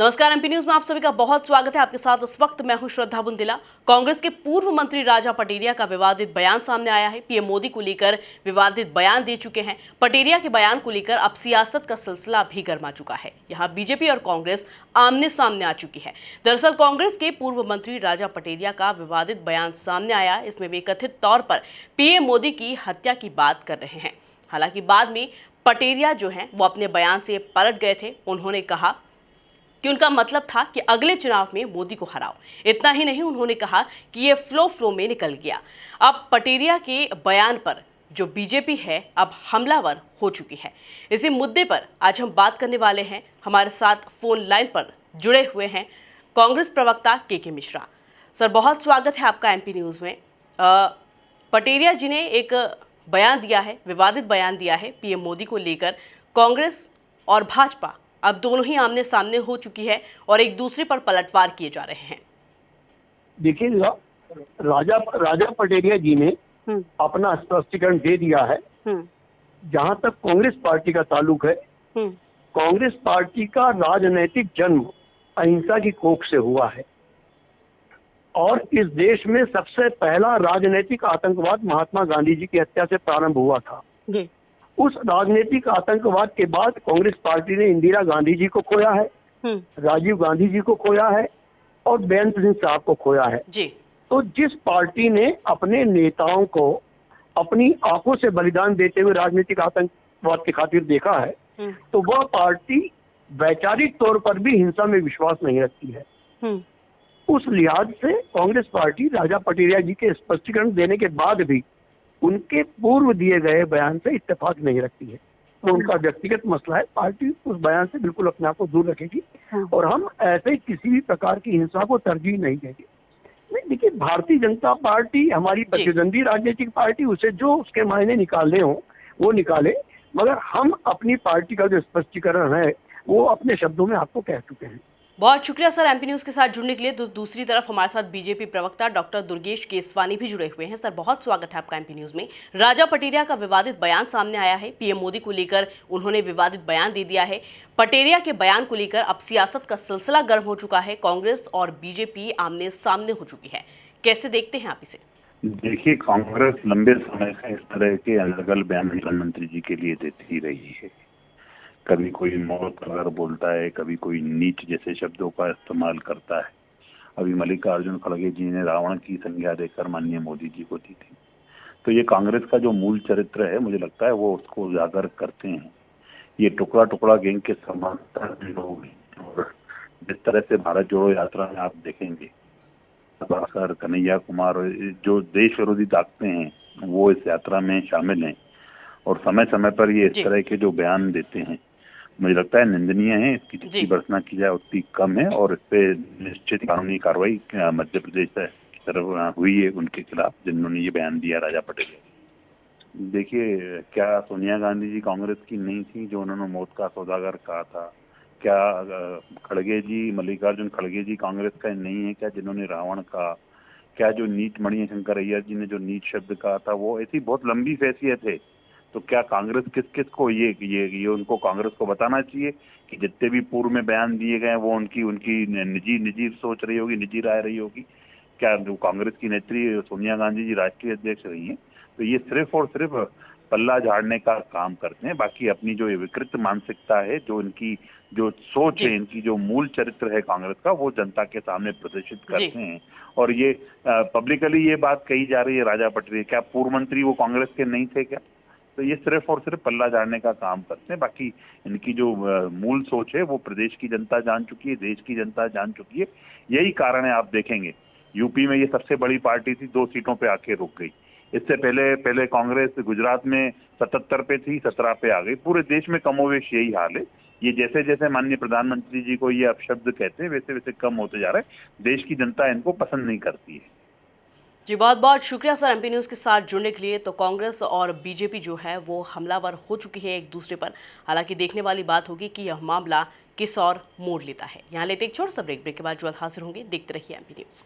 नमस्कार, MP news में आप सभी का बहुत स्वागत है। आपके साथ इस वक्त मैं हूं श्रद्धा बुंदिला। कांग्रेस के पूर्व मंत्री राजा पटेरिया का विवादित बयान सामने आया है। पीएम मोदी को लेकर विवादित बयान दे चुके हैं। पटेरिया के बयान को लेकर अब सियासत का सिलसिला भी गर्मा चुका है। यहां बीजेपी और कांग्रेस आमने सामने आ चुकी है। दरअसल कांग्रेस के पूर्व मंत्री राजा पटेरिया का विवादित बयान सामने आया। इसमें वे कथित तौर पर पीएम मोदी की हत्या की बात कर रहे हैं। हालांकि बाद में पटेरिया जो है वो अपने बयान से पलट गए थे। उन्होंने कहा कि उनका मतलब था कि अगले चुनाव में मोदी को हराओ। इतना ही नहीं, उन्होंने कहा कि ये फ्लो में निकल गया। अब पटेरिया के बयान पर जो बीजेपी है अब हमलावर हो चुकी है। इसी मुद्दे पर आज हम बात करने वाले हैं। हमारे साथ फोन लाइन पर जुड़े हुए हैं कांग्रेस प्रवक्ता के मिश्रा। सर, बहुत स्वागत है आपका एमपी न्यूज में। पटेरिया जी ने एक बयान दिया है, विवादित बयान दिया है पीएम मोदी को लेकर। कांग्रेस और भाजपा अब दोनों ही आमने सामने हो चुकी है और एक दूसरे पर पलटवार किए जा रहे हैं। देखिए, राजा पटेरिया जी ने अपना स्पष्टीकरण दे दिया है। जहां तक कांग्रेस पार्टी का ताल्लुक है, कांग्रेस पार्टी का राजनैतिक जन्म अहिंसा की कोख से हुआ है और इस देश में सबसे पहला राजनीतिक आतंकवाद महात्मा गांधी जी की हत्या से प्रारंभ हुआ था। उस राजनीतिक आतंकवाद के बाद कांग्रेस पार्टी ने इंदिरा गांधी जी को खोया है, राजीव गांधी जी को खोया है और बेअंत सिंह साहब को खोया है जी। तो जिस पार्टी ने अपने नेताओं को अपनी आंखों से बलिदान देते हुए राजनीतिक आतंकवाद की खातिर देखा है, तो वह पार्टी वैचारिक तौर पर भी हिंसा में विश्वास नहीं रखती है। उस लिहाज से कांग्रेस पार्टी राजा पटेरिया जी के स्पष्टीकरण देने के बाद भी उनके पूर्व दिए गए बयान से इत्तेफाक नहीं रखती है। तो उनका व्यक्तिगत मसला है। पार्टी उस बयान से बिल्कुल अपने आप को दूर रखेगी और हम ऐसे किसी भी प्रकार की हिंसा को तरजीह नहीं देंगे। नहीं, देखिए, भारतीय जनता पार्टी हमारी प्रतिद्वंदी राजनीतिक पार्टी, उसे जो उसके मायने निकालने हो वो निकाले, मगर हम अपनी पार्टी का जो स्पष्टीकरण है वो अपने शब्दों में आपको कह चुके हैं। बहुत शुक्रिया सर एमपी न्यूज के साथ जुड़ने के लिए। तो दूसरी तरफ हमारे साथ बीजेपी प्रवक्ता डॉक्टर दुर्गेश केसवानी भी जुड़े हुए हैं। सर, बहुत स्वागत है आपका एमपी न्यूज में। राजा पटेरिया का विवादित बयान सामने आया है। पीएम मोदी को लेकर उन्होंने विवादित बयान दे दिया है। पटेरिया के बयान को लेकर अब सियासत का सिलसिला गर्म हो चुका है। कांग्रेस और बीजेपी आमने सामने हो चुकी है। कैसे देखते हैं आप इसे? देखिए, कांग्रेस लंबे समय से इस तरह के अलग अलग बयान प्रधानमंत्री जी के लिए देती रही है। कभी कोई मौत अगर बोलता है, कभी कोई नीच जैसे शब्दों का इस्तेमाल करता है। अभी मल्लिकार्जुन खड़गे जी ने रावण की संज्ञा देकर माननीय मोदी जी को दी थी। तो ये कांग्रेस का जो मूल चरित्र है, मुझे लगता है वो उसको उजागर करते हैं। ये टुकड़ा टुकड़ा गैंग के समांतर लोग हैं और जिस तरह से भारत जोड़ो यात्रा में आप देखेंगे, सर कन्हैया कुमार जो देश विरोधी ताकतें हैं वो इस यात्रा में शामिल हैं और समय समय पर ये इस तरह के जो बयान देते हैं, मुझे लगता है निंदनीय है। इसकी जितनी भर्त्सना की जाए उतनी कम है और इस पे निश्चित कानूनी कार्रवाई मध्य प्रदेश की तरफ हुई है उनके खिलाफ जिन्होंने ये बयान दिया राजा पटेल। देखिए, क्या सोनिया गांधी जी कांग्रेस की नहीं थी जो उन्होंने मौत का सौदागर कहा था? क्या खड़गे जी, मल्लिकार्जुन खड़गे जी कांग्रेस का नहीं है क्या जिन्होंने रावण का? क्या जो नीच मणिशंकर अय्यर जी ने जो नीच शब्द कहा था, वो ऐसी बहुत लंबी हैसियत है। तो क्या कांग्रेस किस किस को ये उनको कांग्रेस को बताना चाहिए कि जितने भी पूर्व में बयान दिए गए वो उनकी निजी सोच रही होगी, निजी राय रही होगी? क्या जो कांग्रेस की नेत्री सोनिया गांधी जी राष्ट्रीय अध्यक्ष रही हैं? तो ये सिर्फ और सिर्फ पल्ला झाड़ने का काम करते हैं। बाकी अपनी जो विकृत मानसिकता है, जो इनकी जो सोच है, इनकी जो मूल चरित्र है कांग्रेस का, वो जनता के सामने प्रदर्शित करते हैं। और ये पब्लिकली ये बात कही जा रही है राजा पटेरिया, क्या पूर्व मंत्री वो कांग्रेस के नहीं थे क्या? तो ये सिर्फ और सिर्फ पल्ला झाड़ने का काम करते हैं। बाकी इनकी जो मूल सोच है वो प्रदेश की जनता जान चुकी है, देश की जनता जान चुकी है। यही कारण है, आप देखेंगे यूपी में ये सबसे बड़ी पार्टी थी, 2 सीटों पे आके रुक गई। इससे पहले कांग्रेस गुजरात में 77 पे थी, 17 पे आ गई। पूरे देश में कमोवेश यही हाल है। ये जैसे जैसे माननीय प्रधानमंत्री जी को ये अपशब्द कहते हैं, वैसे वैसे कम होते जा रहे हैं। देश की जनता इनको पसंद नहीं करती है। जी, बहुत बहुत शुक्रिया सर एमपी न्यूज़ के साथ जुड़ने के लिए। तो कांग्रेस और बीजेपी जो है वो हमलावर हो चुकी है एक दूसरे पर। हालांकि देखने वाली बात होगी कि यह मामला किस और मोड़ लेता है। यहाँ लेते एक छोटा सा ब्रेक के बाद जो हाजिर होंगे। देखते रहिए एमपी न्यूज़।